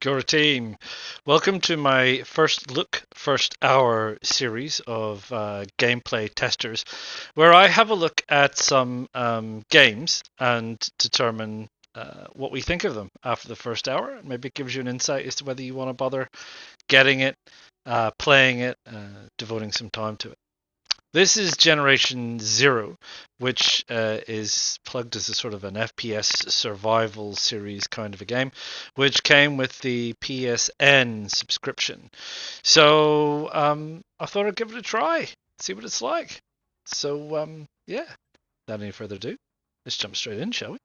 Gora team, welcome to my first look, first hour series of gameplay testers, where I have a look at some games and determine what we think of them after the first hour. Maybe it gives you an insight as to whether you want to bother getting it, playing it, devoting some time to it. This is Generation Zero, which is plugged as a sort of an FPS survival series kind of a game, which came with the PSN subscription. So I thought I'd give it a try, see what it's like. So yeah, without any further ado, let's jump straight in, shall we?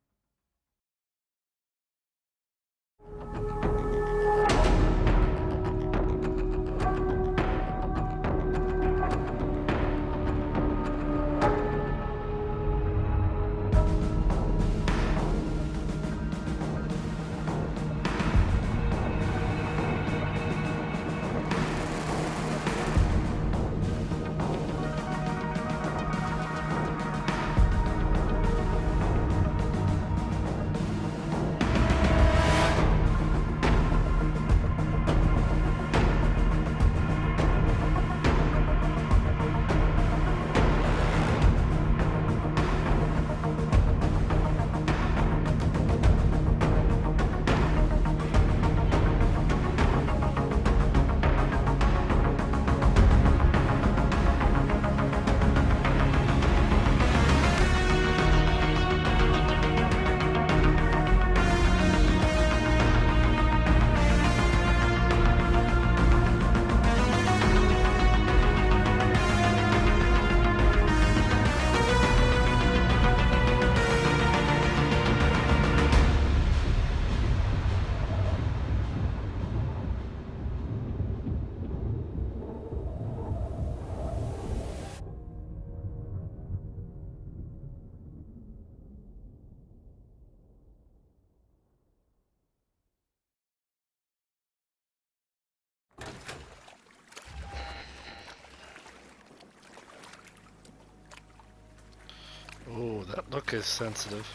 Oh, that look is sensitive.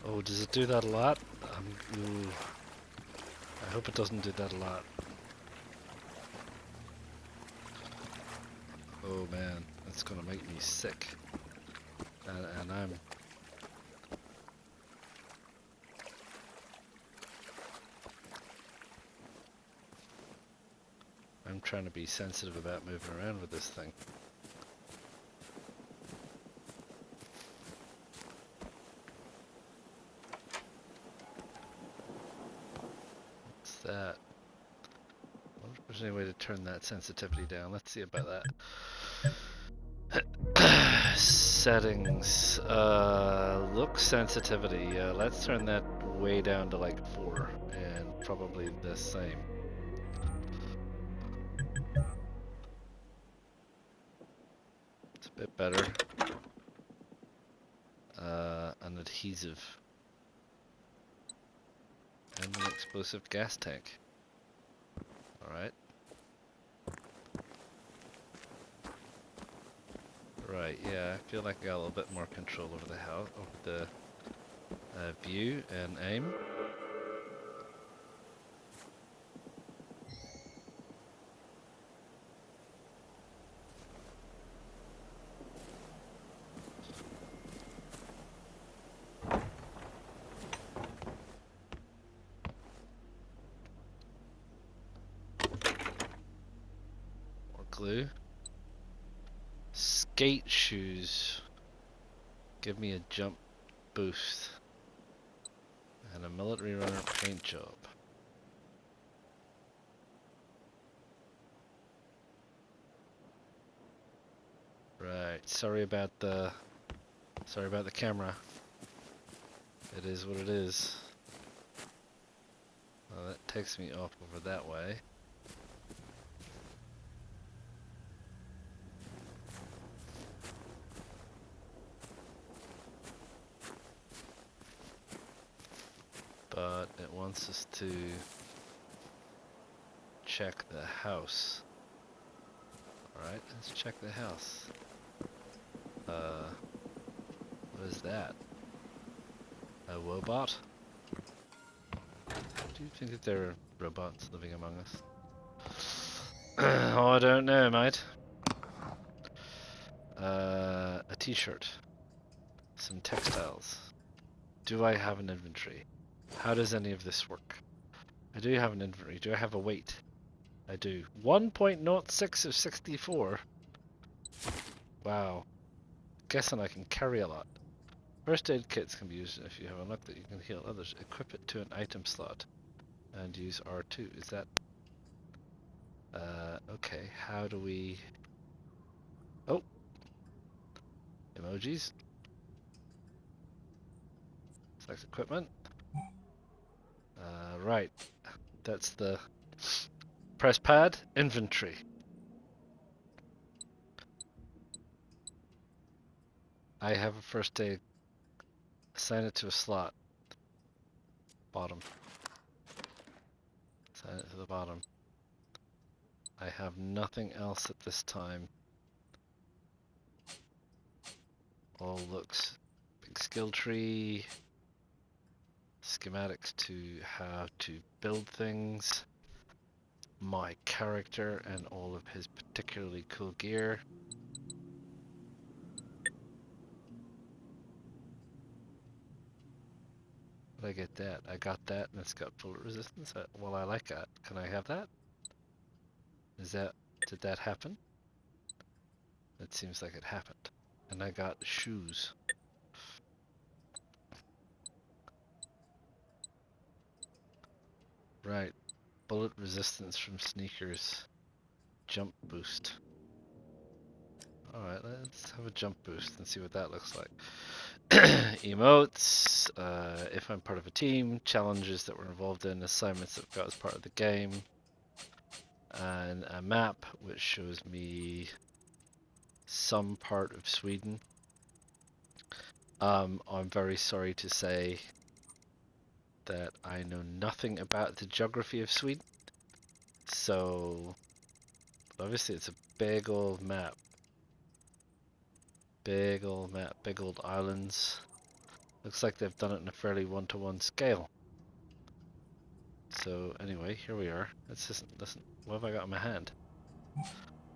Oh, does it do that a lot? Ooh, I hope it doesn't do that a lot. Oh man, that's gonna make me sick. And I'm trying to be sensitive about moving around with this thing. What's that? I wonder if there's any way to turn that sensitivity down. Let's see about that. Settings. Look sensitivity. Let's turn that way down to like 4 and probably the same. It's a bit better. An adhesive. And an explosive gas tank. Alright. Right, yeah, I feel like I got a little bit more control over the house, over the view and aim. More glue. Skate shoes. Give me a jump boost. And a military runner paint job. Right, sorry about the camera. It is what it is. Well, that takes me off over that way. But it wants us to check the house. Alright, let's check the house. What is that? A robot? Do you think that there are robots living among us? Oh, I don't know, mate. A t-shirt. Some textiles. Do I have an inventory? How does any of this work? I do have an inventory. Do I have a weight? I do. 1.06 of 64. Wow. Guessing I can carry a lot. First aid kits can be used if you have unlocked that you can heal others. Equip it to an item slot and use R2. Is that... okay. How do we... Oh! Emojis. Select equipment. Right. That's the press pad. Inventory. I have a first aid. Assign it to a slot. Bottom. Assign it to the bottom. I have nothing else at this time. All looks... Big skill tree. Schematics to how to build things. My character and all of his particularly cool gear. Did I get that? I got that and it's got bullet resistance. Well, I like that. Can I have that? Did that happen? It seems like it happened. And I got shoes. Right. Bullet resistance from sneakers. Jump boost. Alright, let's have a jump boost and see what that looks like. Emotes, if I'm part of a team, challenges that we're involved in, assignments that I've got as part of the game, and a map which shows me some part of Sweden. I'm very sorry to say that I know nothing about the geography of Sweden, so obviously it's a big old map. Big old map, big old islands. Looks like they've done it in a fairly one-to-one scale. So anyway, here we are. Let's listen. What have I got in my hand?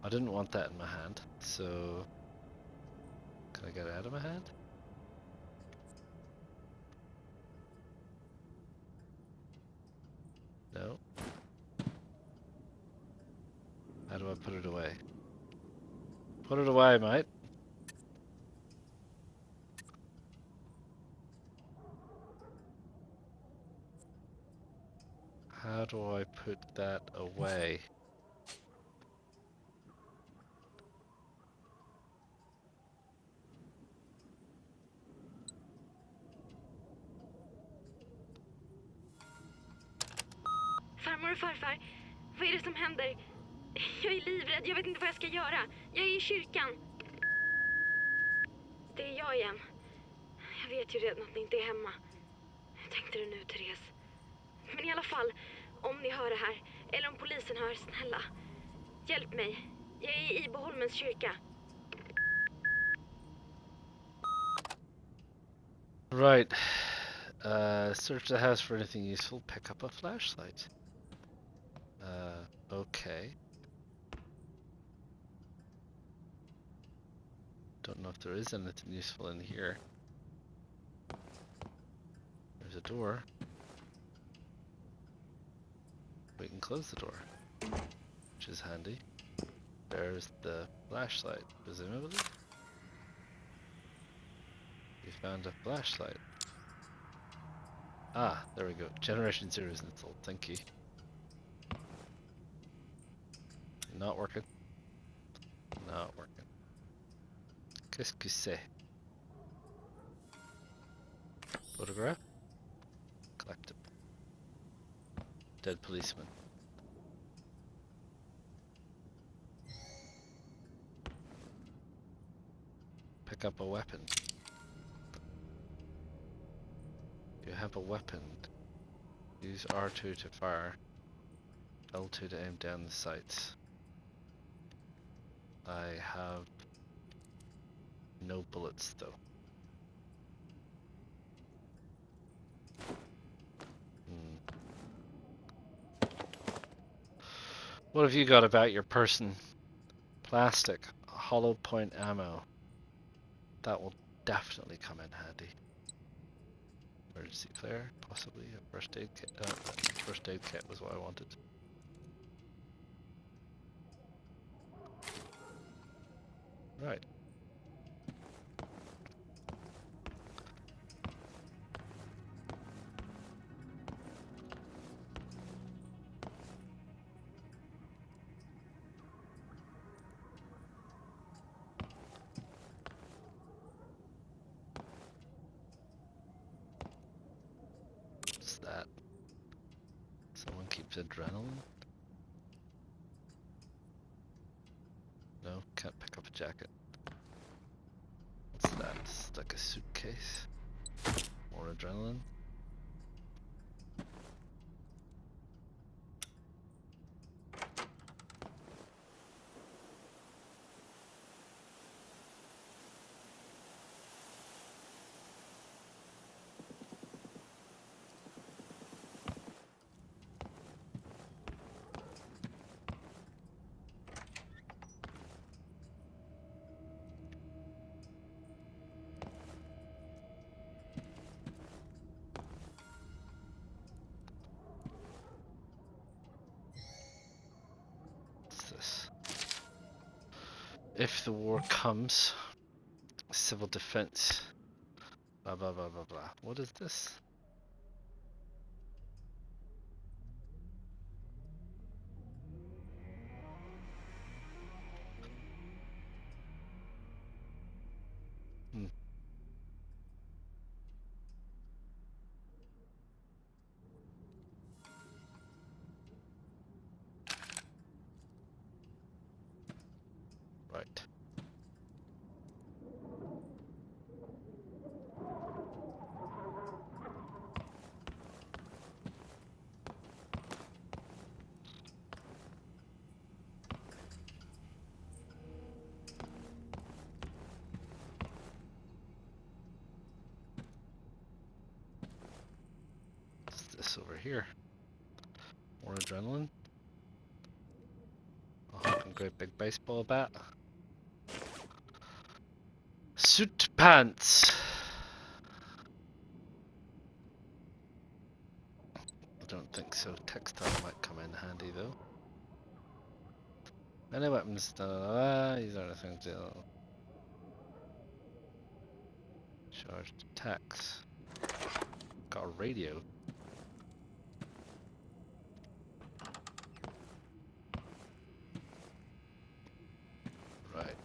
I didn't want that in my hand, so can I get it out of my hand? No. How do I put it away? Put it away, mate. How do I put that away? Farmor och farfar, vad är det som händer? Jag är livrädd, jag vet inte vad jag ska göra. Jag är i kyrkan. Det är jag igen. Jag vet ju redan att ni inte är hemma. Hur tänkte du nu, Therese? Men i alla fall, om ni hör det här, eller om polisen hör, snälla. Hjälp mig. Jag är i Boholmens kyrka. Right. Search the house for anything useful. Pick up a flashlight. Okay. Don't know if there is anything useful in here. There's a door. We can close the door, which is handy. There's the flashlight, presumably. We found a flashlight. Ah, there we go. Generation 0 is installed. Thank you. Not working. Not working. Qu'est-ce que c'est? Photograph? Collectible. Dead policeman. Pick up a weapon. You have a weapon. Use R2 to fire. L2 to aim down the sights. I have no bullets though. What have you got about your person? Plastic, hollow point ammo. That will definitely come in handy. Emergency flare, possibly a first aid kit. First aid kit was what I wanted. Right. What's that? Someone keeps adrenaline? No, can't pick up a jacket. What's that? It's like a suitcase. More adrenaline. What's this? If the war comes, civil defense. Blah blah blah blah blah. What is this? Hmm. Right. What's this over here? More adrenaline. A fucking great big baseball bat. Suit pants. I don't think so. Textile might come in handy though. Any weapons? These are the things. Charged attacks. Got a radio. Right.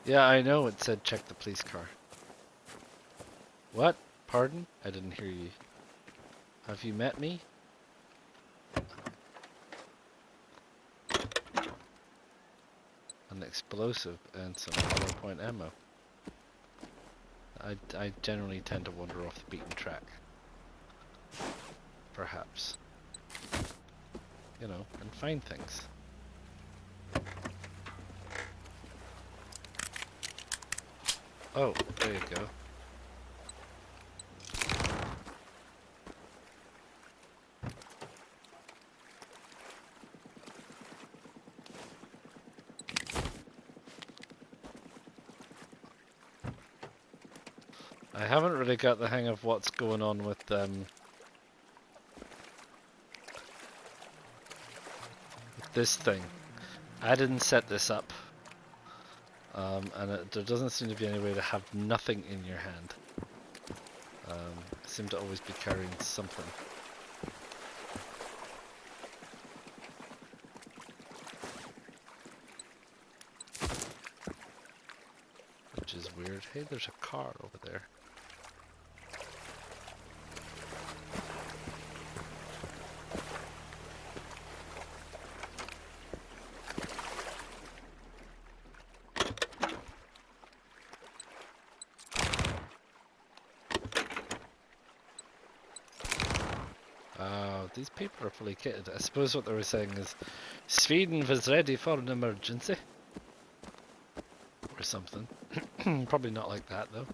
Yeah, I know it said check the police car. What? Pardon? I didn't hear you. Have you met me? An explosive and some hollow point ammo. I generally tend to wander off the beaten track. Perhaps. You know, and find things. Oh, there you go. I haven't really got the hang of what's going on with this thing. I didn't set this up. And there doesn't seem to be any way to have nothing in your hand. I seem to always be carrying something. Which is weird. Hey, there's a car over there. these people are fully kitted. I suppose what they were saying is Sweden was ready for an emergency. Or something. Probably not like that, though.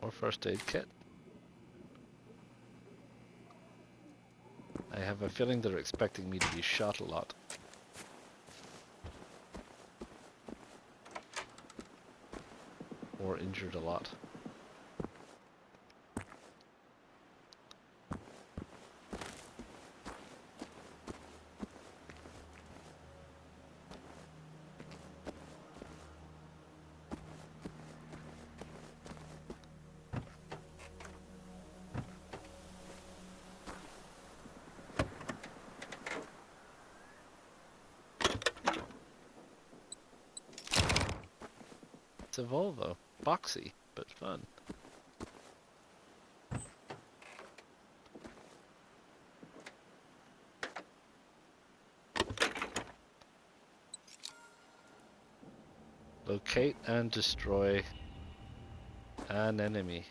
Or first aid kit. I have a feeling they're expecting me to be shot a lot. Or injured a lot. It's a Volvo. Boxy, but fun. Locate and destroy an enemy.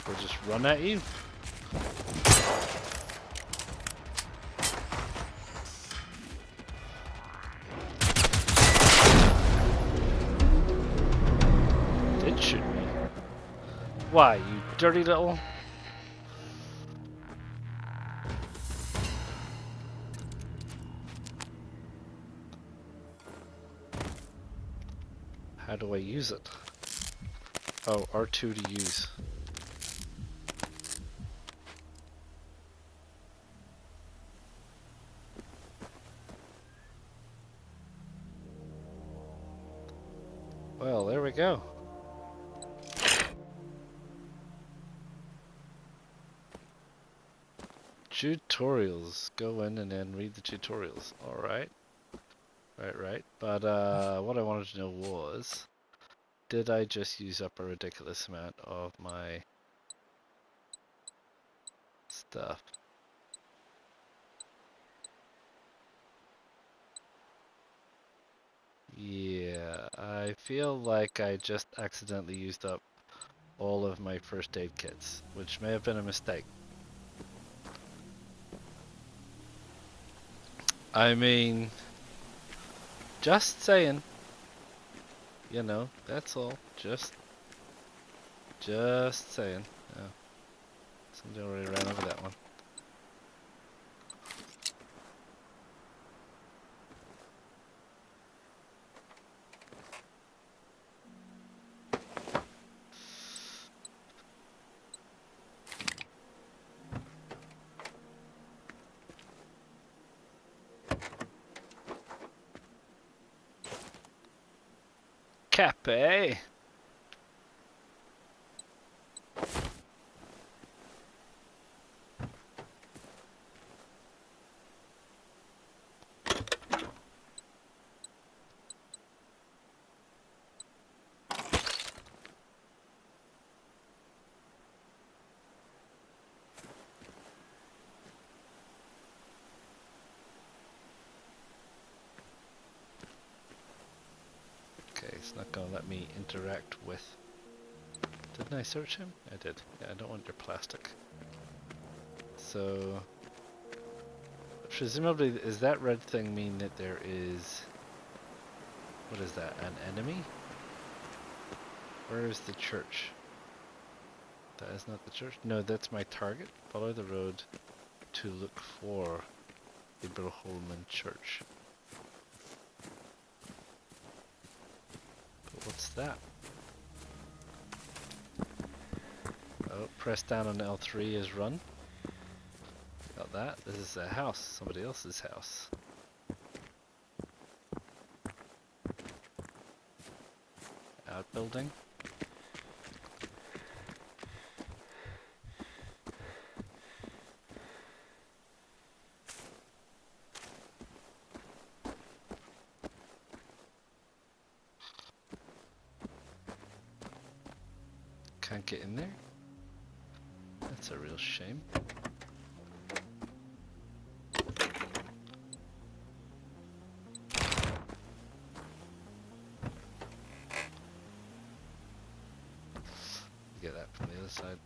Or just run at you. Did shoot me. Why, you dirty little... How do I use it? Oh, R2 to use. Well, there we go. Tutorials. Go in and then read the tutorials. Alright. Right. But what I wanted to know was, did I just use up a ridiculous amount of my stuff? Yeah, I feel like I just accidentally used up all of my first aid kits, which may have been a mistake. I mean, just saying. You know, that's all. Just saying. Yeah. Somebody already ran over that one. Cappe. Okay, it's not gonna let me interact with. Didn't I search him? I did. Yeah, I don't want your plastic. So, presumably, does that red thing mean that there is... What is that, an enemy? Where is the church? That is not the church? No, that's my target. Follow the road to look for the Broholman Church. What's that? Oh, press down on L3 is run. Got that. This is a house, somebody else's house. Outbuilding. Can't get in there. That's a real shame. Get that from the other side.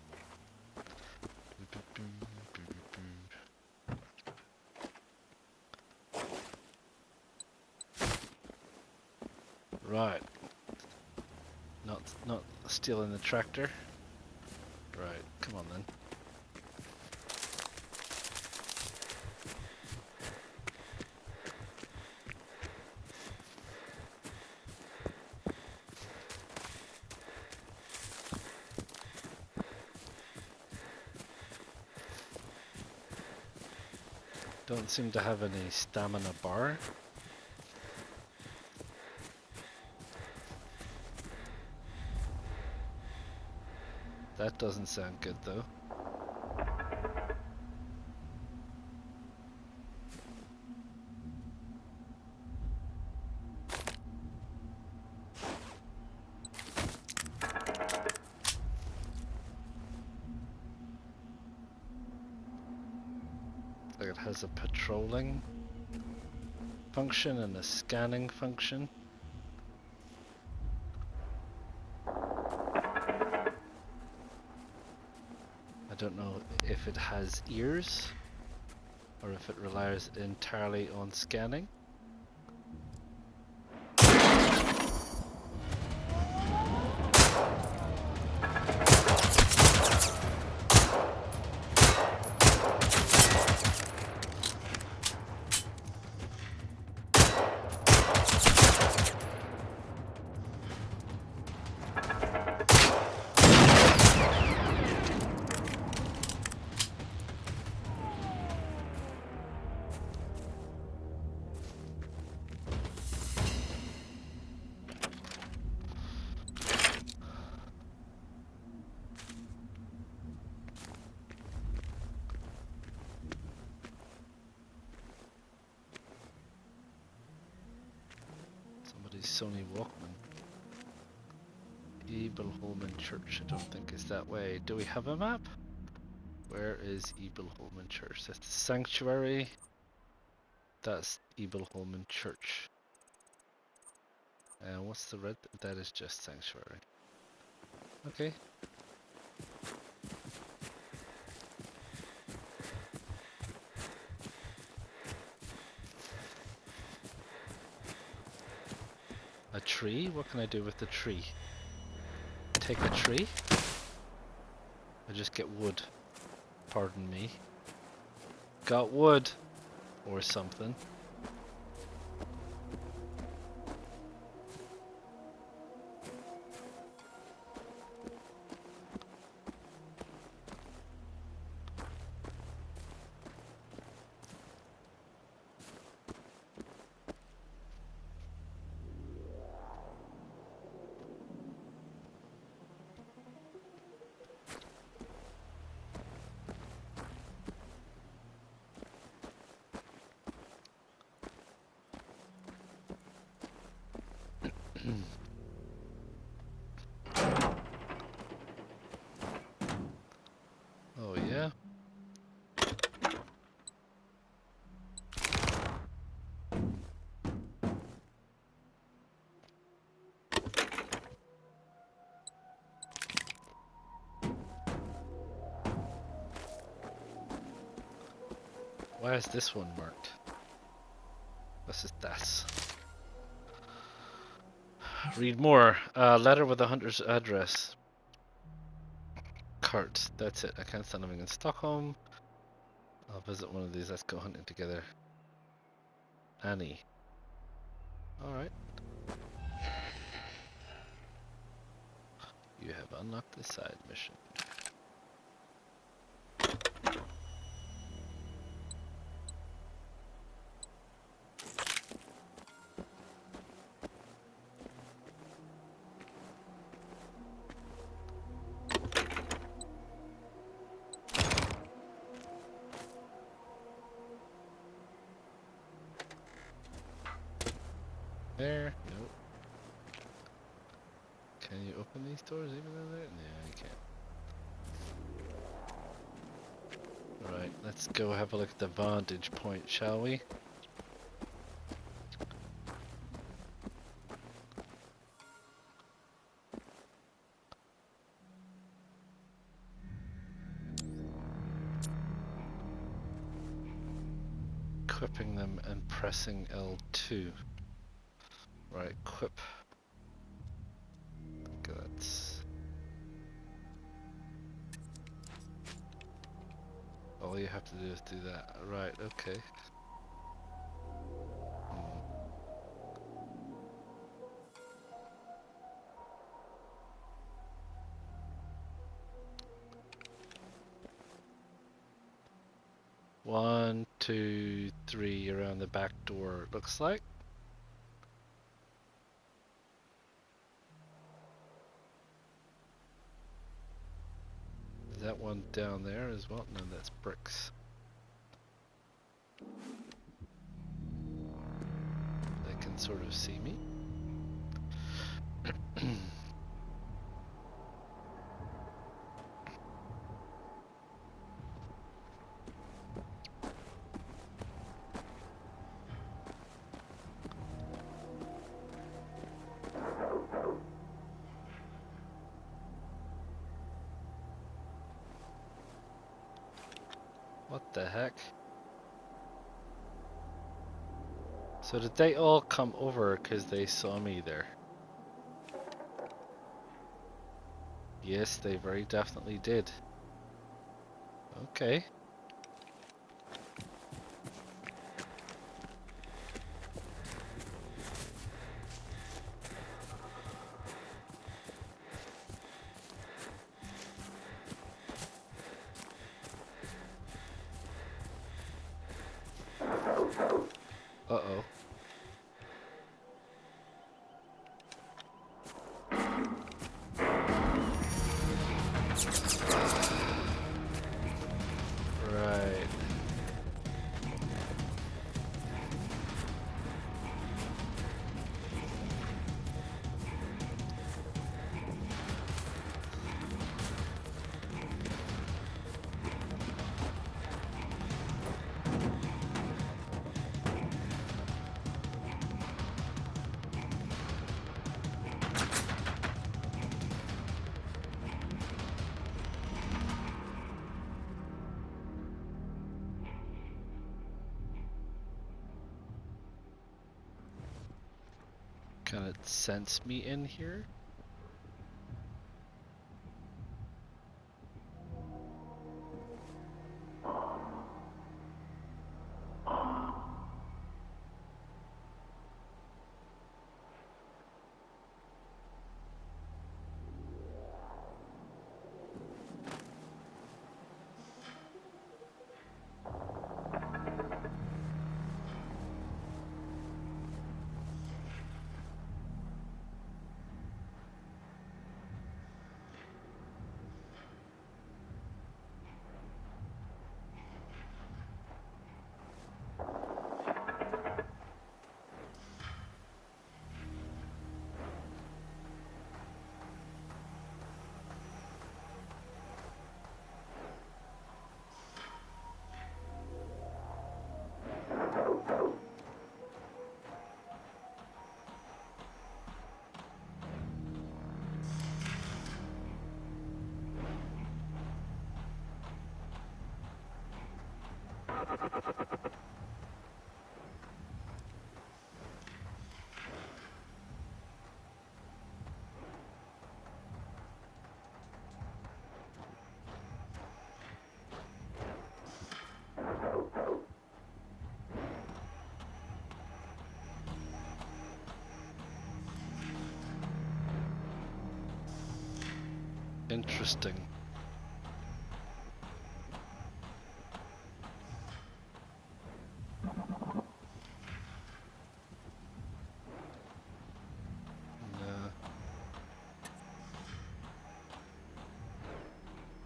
Right. Not stealing the tractor. Right, come on then. Don't seem to have any stamina bar. That doesn't sound good though. Like it has a patrolling function and a scanning function. I don't know if it has ears or if it relies entirely on scanning. Sony Walkman. Ebelholmen Church, I don't think is that way. Do we have a map? Where is Ebelholmen Church? That's the sanctuary. That's Ebelholmen Church. And what's the red? That is just sanctuary. Okay. A tree? What can I do with the tree? Take a tree? I just get wood. Pardon me. Got wood. Or something. Oh yeah. Why is this one marked? What's that? Read more. Letter with a hunter's address. Cart. That's it. I can't stand living in Stockholm. I'll visit one of these. Let's go hunting together. Annie. Alright. You have unlocked the side mission. There? Nope. Can you open these doors even though they're... No, you can't. Right, let's go have a look at the vantage point, shall we? Equipping them and pressing L2. Right, equip. Okay, that's... all you have to do is do that. Right, okay. One, two, three around the back door, it looks like. Is that one down there as well? No, that's bricks. They can sort of see me. What the heck? So did they all come over because they saw me there? Yes, they very definitely did. Okay. Uh-oh. Right. Can it sense me in here? Interesting. No.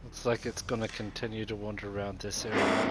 Looks like it's gonna continue to wander around this area.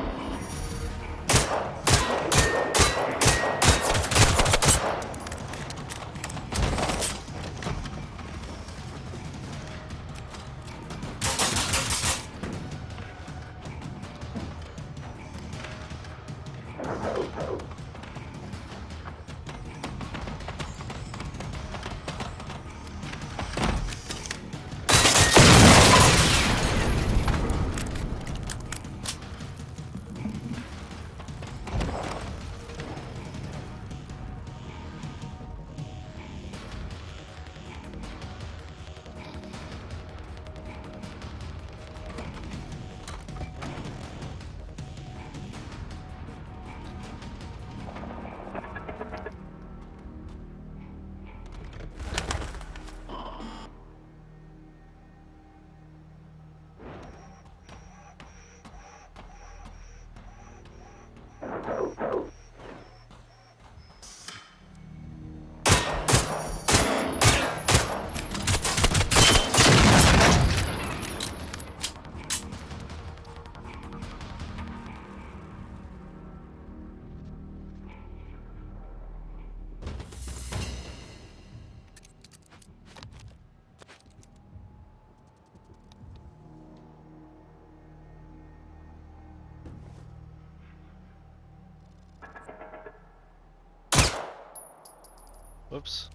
Whoops.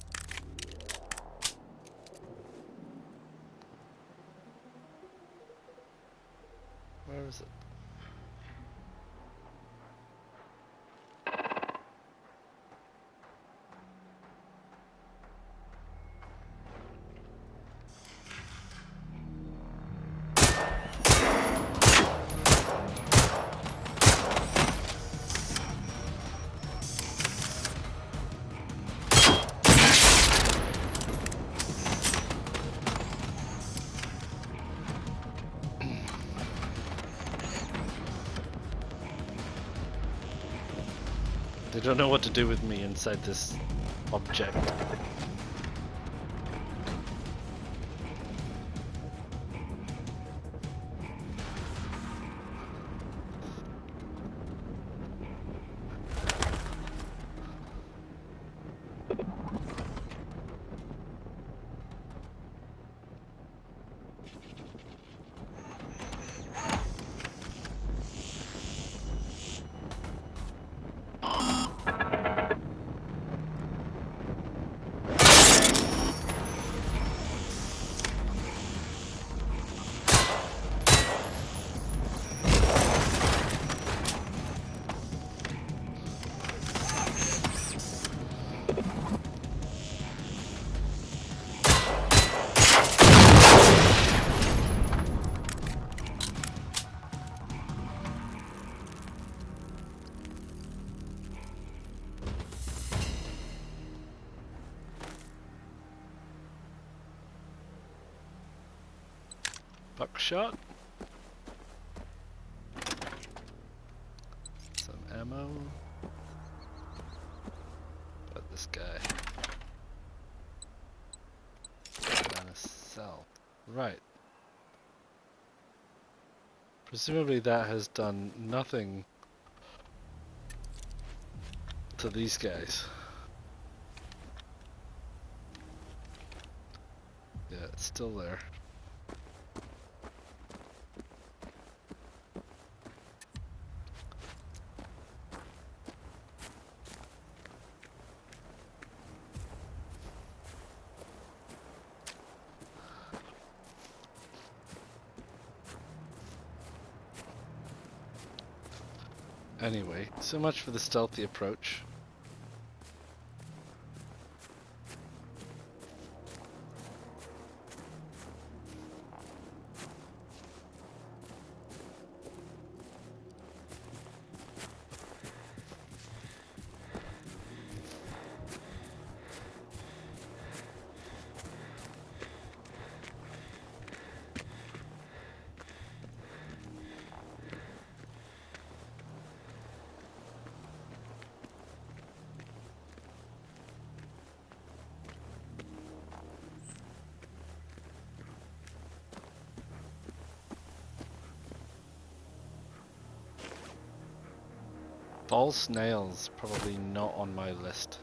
Where is it? They don't know what to do with me inside this object. Buckshot. Some ammo. About this guy. And a cell. Right. Presumably that has done nothing to these guys. Yeah, it's still there. Anyway, so much for the stealthy approach. False nails, probably not on my list.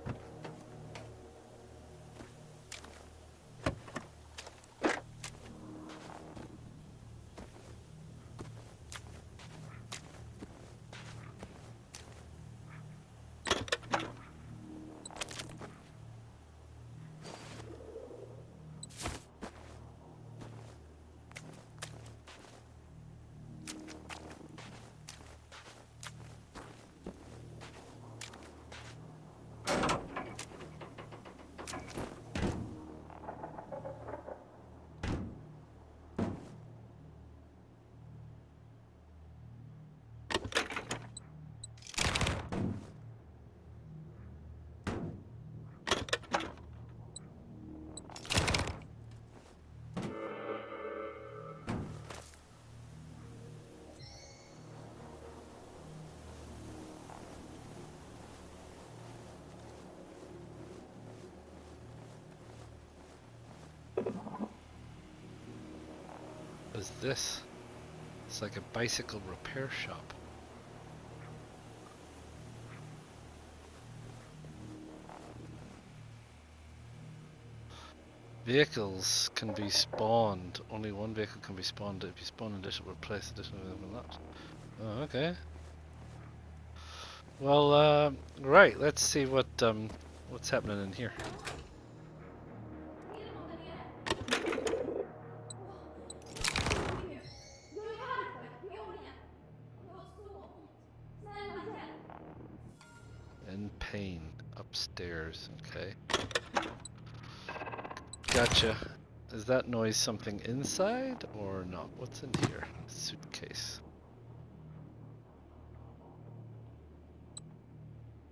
What is this? It's like a bicycle repair shop. Vehicles can be spawned. Only one vehicle can be spawned. If you spawn an additional, replace additional unlocked. Oh, okay. Well, right. Let's see what's happening in here. In pain. Upstairs. Okay. Gotcha. Is that noise something inside or not? What's in here? Suitcase.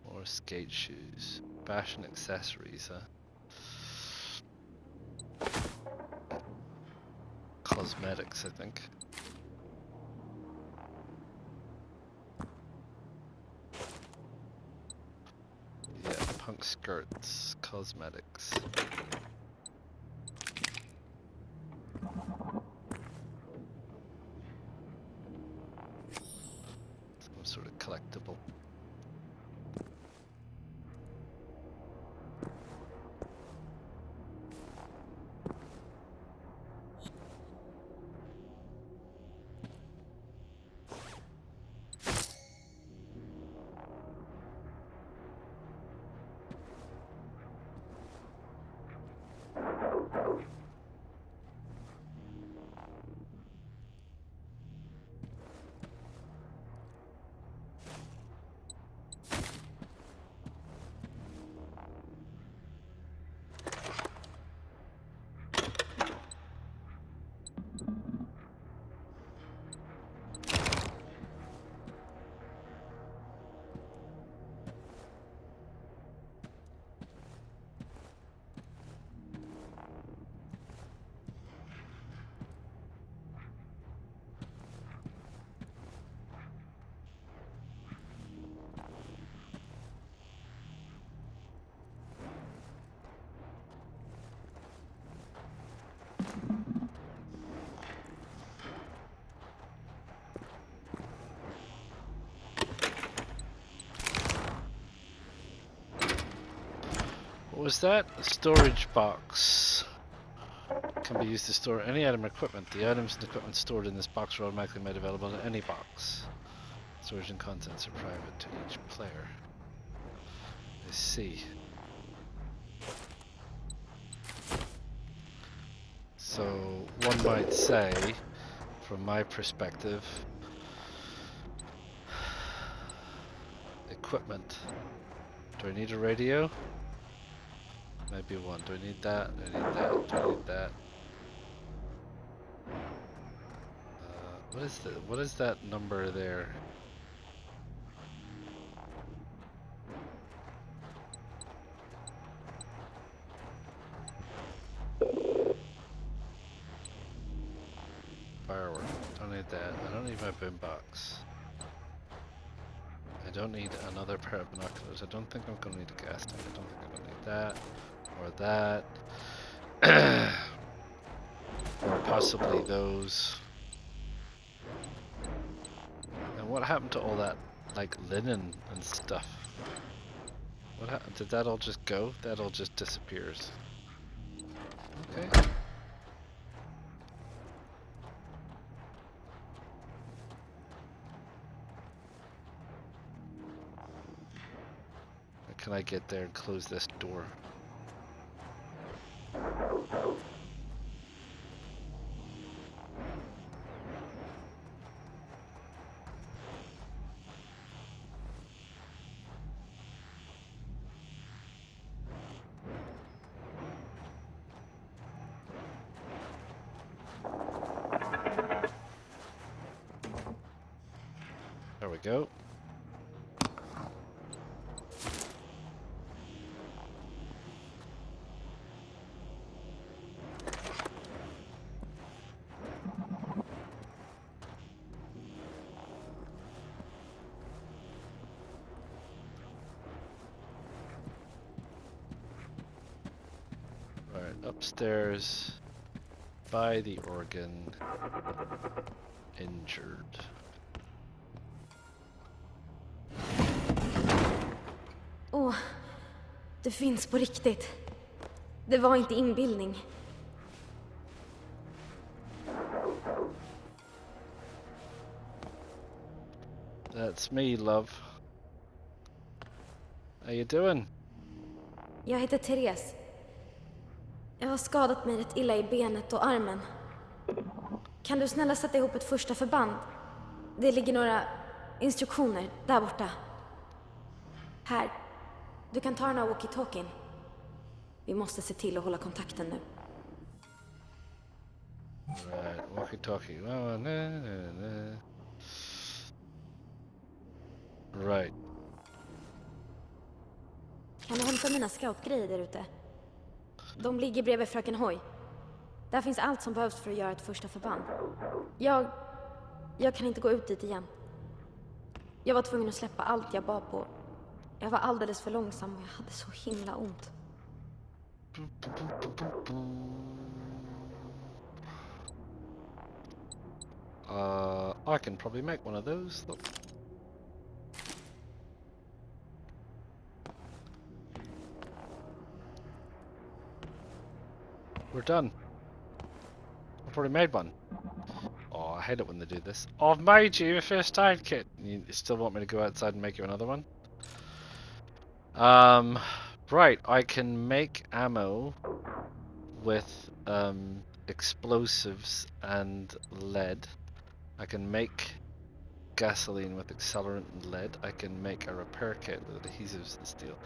Or skate shoes. Fashion accessories, huh? Cosmetics, I think. Yeah, punk skirts, cosmetics. Some sort of collectible. What was that? A storage box. Can be used to store any item or equipment. The items and equipment stored in this box are automatically made available in any box. Storage and contents are private to each player. I see. So one might say, from my perspective, equipment. Do I need a radio? Maybe one. Do I need that? Do I need that? Do I need that? What is that number there? Firework. Don't need that. I don't need my boom box. I don't need another pair of binoculars. I don't think I'm gonna need a gas tank. I don't think I'm gonna need that. Or that. Or possibly those. And what happened to all that like linen and stuff. What happened? Did that all just go? That all just disappears. Okay. Can I get there and close this door? There we go. Right, upstairs by the organ, injured. Åh, det finns på riktigt. Det var inte inbildning. That's me, love. How you doing? Jag heter Therese. Jag har skadat mig rätt illa i benet och armen. Kan du snälla sätta ihop ett första förband? Det ligger några instruktioner där borta. Här. Du kan ta den av walkie-talkien. Vi måste se till att hålla kontakten nu. Right, walkie-talkie. Oh, no. Right. Kan du hämta mina scoutgrejer där ute? De ligger bredvid fröken Hoy. Där finns allt som behövs för att göra ett första förband. Jag kan inte gå ut dit igen. Jag var tvungen att släppa allt jag bar på. Jag var alldeles för långsam och jag hade så himla ont. I can probably make one of those. Look. We're done. I've already made one. Oh, I hate it when they do this. I've made you a first aid kit. You still want me to go outside and make you another one? Right, I can make ammo with explosives and lead. I can make gasoline with accelerant and lead. I can make a repair kit with adhesives and steel.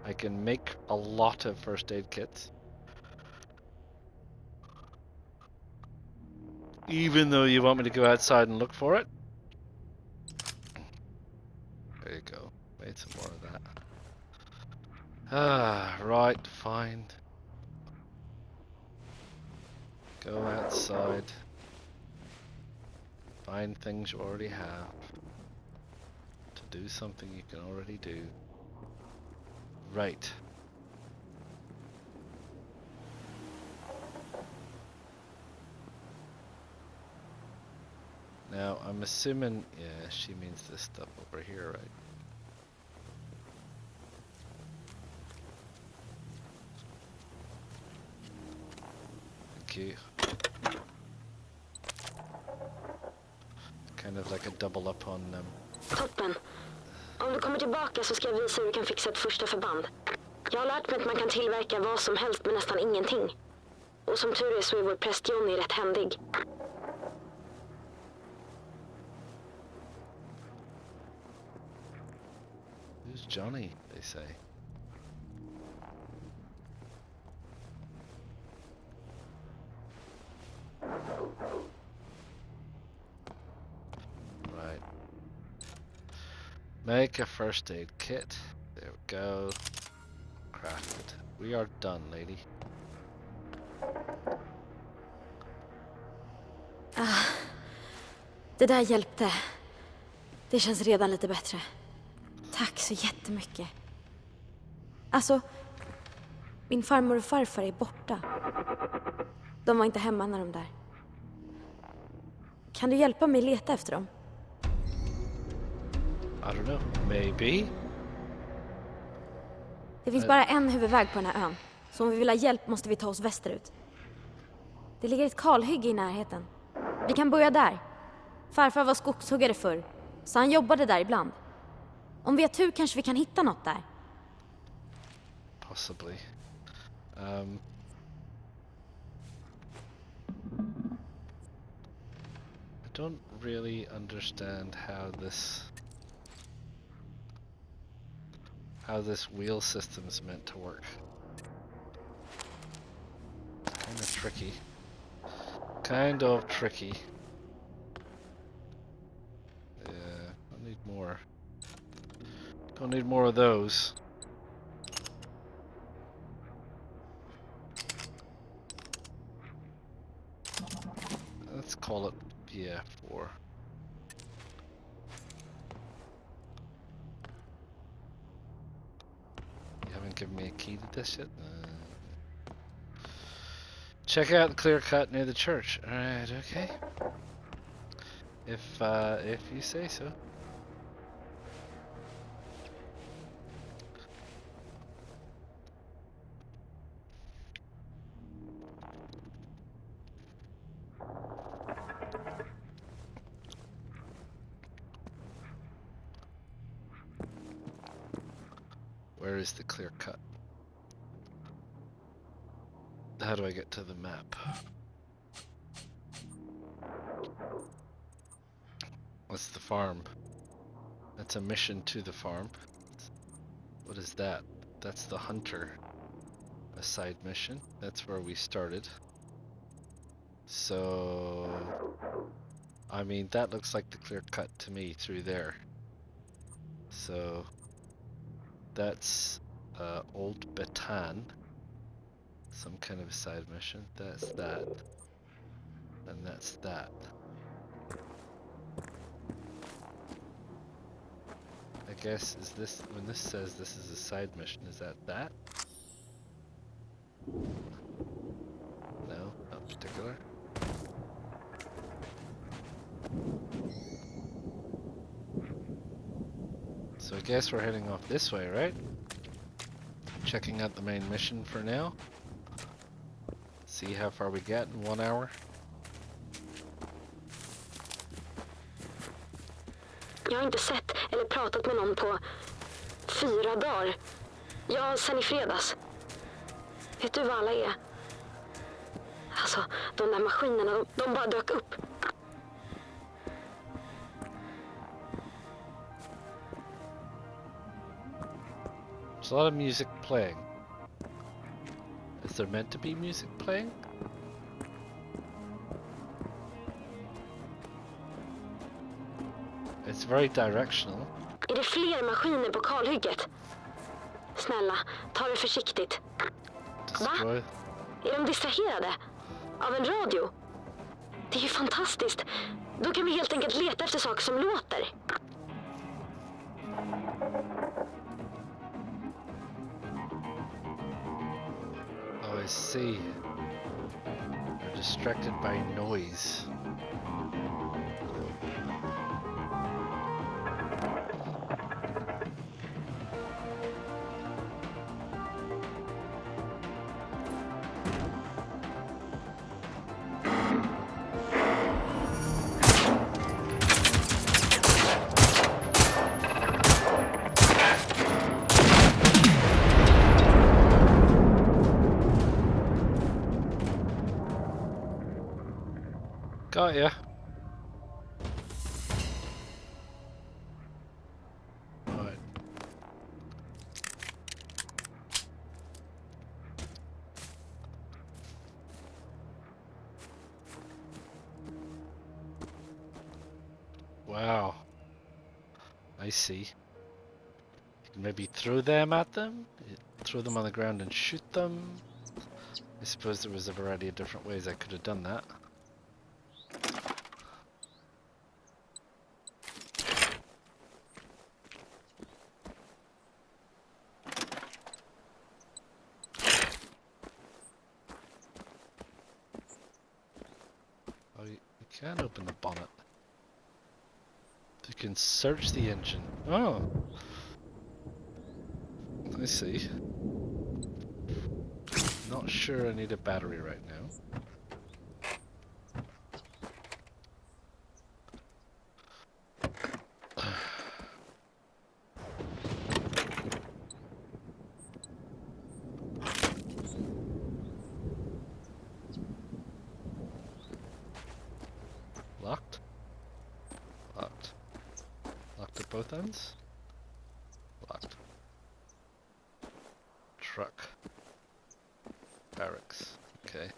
I can make a lot of first aid kits. Even though you want me to go outside and look for it. There you go. Made some more of that. Ah, right, fine. Go outside. Find things you already have. To do something you can already do. Right. Now, I'm assuming, yeah, she means this stuff over here, right? Thank you. Kind of like a double up on them. Toppen. Om du kommer tillbaka så ska jag visa hur du kan fixa ett första förband. Jag har lärt mig att man kan tillverka vad som helst med nästan ingenting. Och som tur är så är vår präst Johnny rätt händig. Who's Johnny, they say. Right. Make a first aid kit. There we go. Crafted. We are done, lady. Det där hjälpte. Det känns redan lite bättre. Tack så jättemycket. Alltså, min farmor och farfar är borta. De var inte hemma när de där. Kan du hjälpa mig leta efter dem? I don't know. Maybe. Det finns bara en huvudväg på den här ön. Så om vi vill ha hjälp måste vi ta oss västerut. Det ligger ett kalhygge i närheten. Vi kan börja där. Farfar var skogshuggare förr, så han jobbade där ibland. Om vi har tur kanske vi kan hitta något där. Possibly. I don't really understand how this wheel system is meant to work. It's kind of tricky. Kind of tricky. Yeah, I need more. Don't need more of those. Let's call it, yeah, 4. You haven't given me a key to this yet? Check out the clear cut near the church. Alright, okay. If you say so. Where is the clear cut? How do I get to the map? What's the farm? That's a mission to the farm. What is that? That's the hunter. A side mission. That's where we started. So, I mean, that looks like the clear cut to me through there. So, that's Old Betan. Some kind of a side mission. That's that. And that's that. I guess, is this, when this says this is a side mission, is that that? No, not particular. So I guess we're heading off this way, right? Checking out the main mission for now. See how far we get in 1 hour. Jag har inte sett eller pratat med någon på 4 dagar. Ja, sen i fredags. Vet du vad alla är? Alltså, de där maskinerna, de bara dök upp. There's a lot of music playing. Is there meant to be music playing? It's very directional. Är det fler maskiner på kalhygget? Snälla, ta det försiktigt. Destroy. Va? Är de distraherade? Av en radio? Det är ju fantastiskt. Då kan vi helt enkelt leta efter saker som låter. Oh, I see. They're distracted by noise. Got ya. Right. Wow. I see. You can maybe throw them at them, throw them on the ground and shoot them. I suppose there was a variety of different ways I could have done that. Oh, you can open the bonnet. can search the engine. Oh. I see. Not sure I need a battery right now. Locked? Locked. Locked at both ends? Locked. Truck. Barracks. Okay.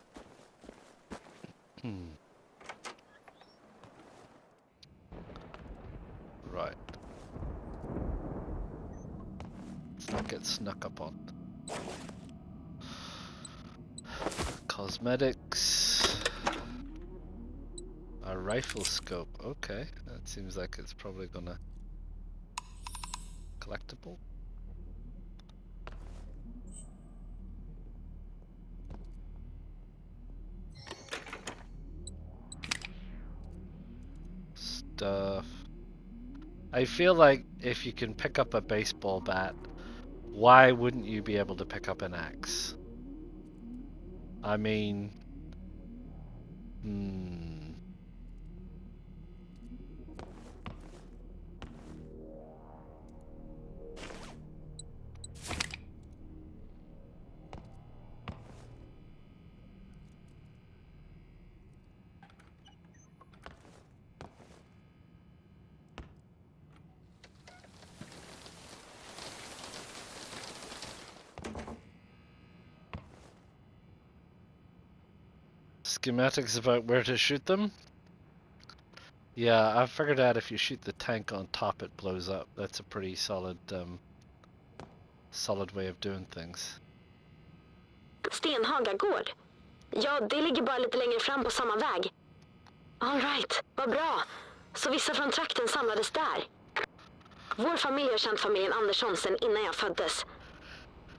Right. Let's not get snuck up on. Cosmetics. A rifle scope. Okay. That seems like it's probably gonna... Collectible? Stuff. I feel like if you can pick up a baseball bat, why wouldn't you be able to pick up an axe? I mean... Schematics about where to shoot them? Yeah, I figured out if you shoot the tank on top, it blows up. That's a pretty solid, solid way of doing things. Stenhaga gård? Ja, det ligger bara lite längre fram på samma väg. All right, vad bra. Så vissa från trakten samlades där. Vår familj har känt familjen Andersson sedan innan jag föddes.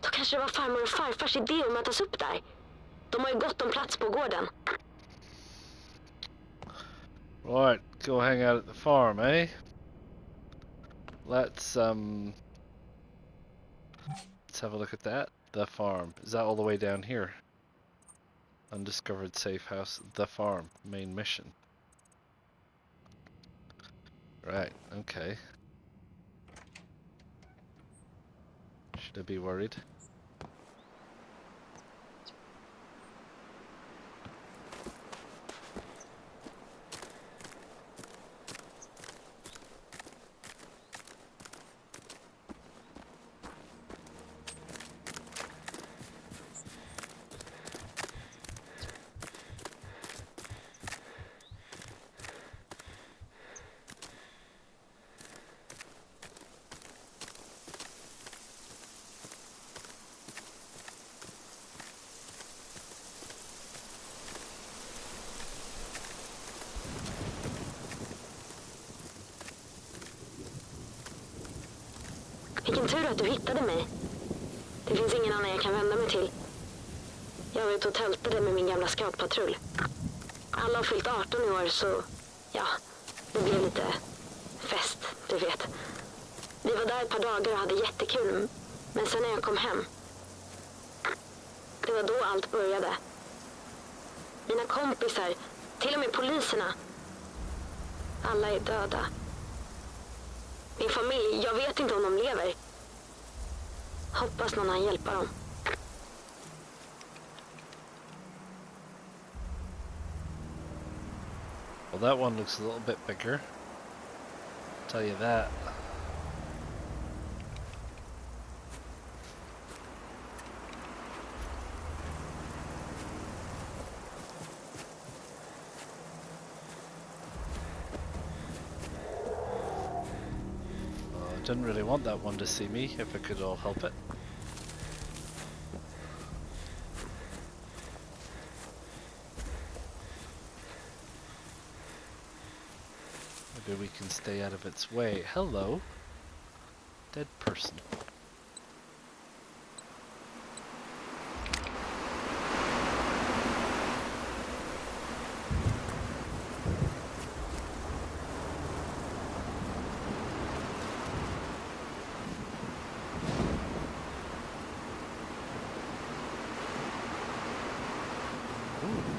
Då kanske det var farmor och farfars idé att mötas upp där. De har ju gott om plats på gården. Right, go hang out at the farm, eh? Let's have a look at that. The farm. Is that all the way down here? Undiscovered safe house. The farm. Main mission. Right, okay. Should I be worried? Vilken tur att du hittade mig. Det finns ingen annan jag kan vända mig till. Jag var ute och tältade med min gamla scoutpatrull. Alla har fyllt 18 i år så, ja, det blev lite fest, du vet. Vi var där ett par dagar och hade jättekul, men sen när jag kom hem, det var då allt började. Mina kompisar, till och med poliserna, alla är döda. Min familj, jag vet inte om de lever. Hoppas någon kan hjälpa dem. Well, that one looks a little bit bigger. Tell you that. Didn't really want that one to see me, if I could all help it. Maybe we can stay out of its way. Hello, dead person.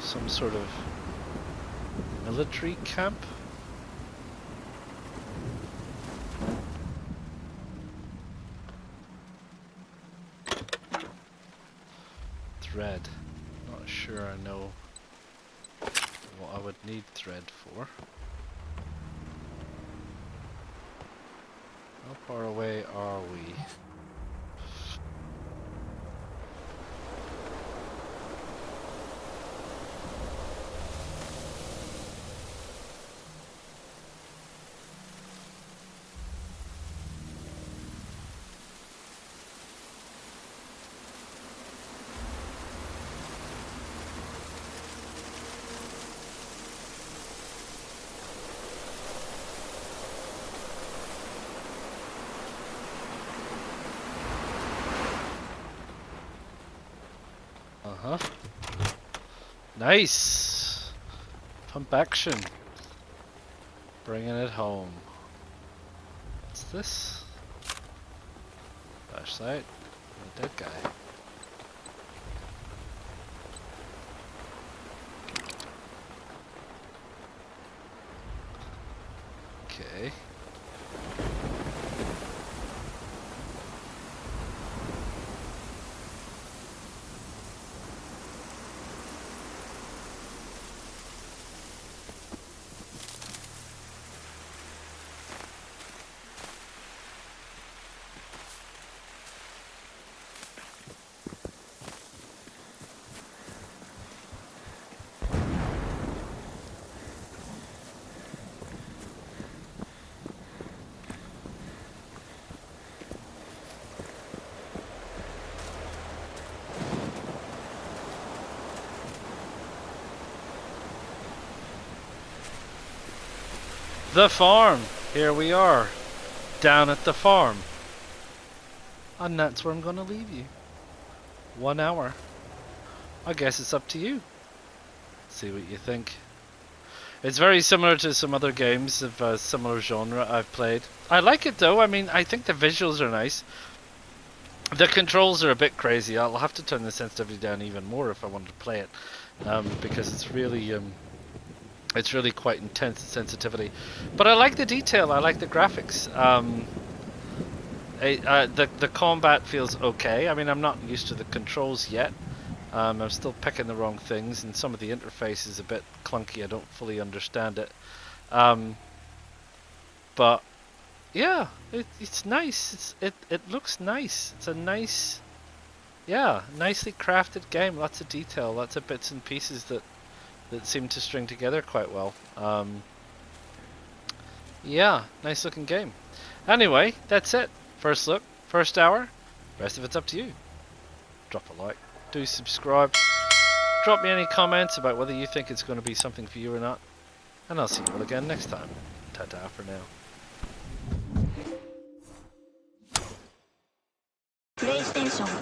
some sort of military camp. Thread. Not sure I know what I would need thread for. How far away are we? Uh-huh. Nice! Pump action. Bringing it home. What's this? Flashlight. A dead guy. Okay. The farm! Here we are. Down at the farm. And that's where I'm gonna leave you. 1 hour. I guess it's up to you. See what you think. It's very similar to some other games of a similar genre I've played. I like it though. I mean, I think the visuals are nice. The controls are a bit crazy. I'll have to turn the sensitivity down even more if I wanted to play it, because it's really quite intense sensitivity. But I like the detail. I like the graphics. The combat feels okay. I mean, I'm not used to the controls yet. I'm still picking the wrong things, and some of the interface is a bit clunky. I don't fully understand it. But yeah, it's nice. It looks nice. It's a nice, yeah, nicely crafted game. Lots of detail, lots of bits and pieces that seem to string together quite well. Yeah, nice looking game. Anyway, that's it. First look, first hour. Rest of it's up to you. Drop a like, do subscribe, drop me any comments about whether you think it's going to be something for you or not, and I'll see you all again next time. Ta-ta for now. PlayStation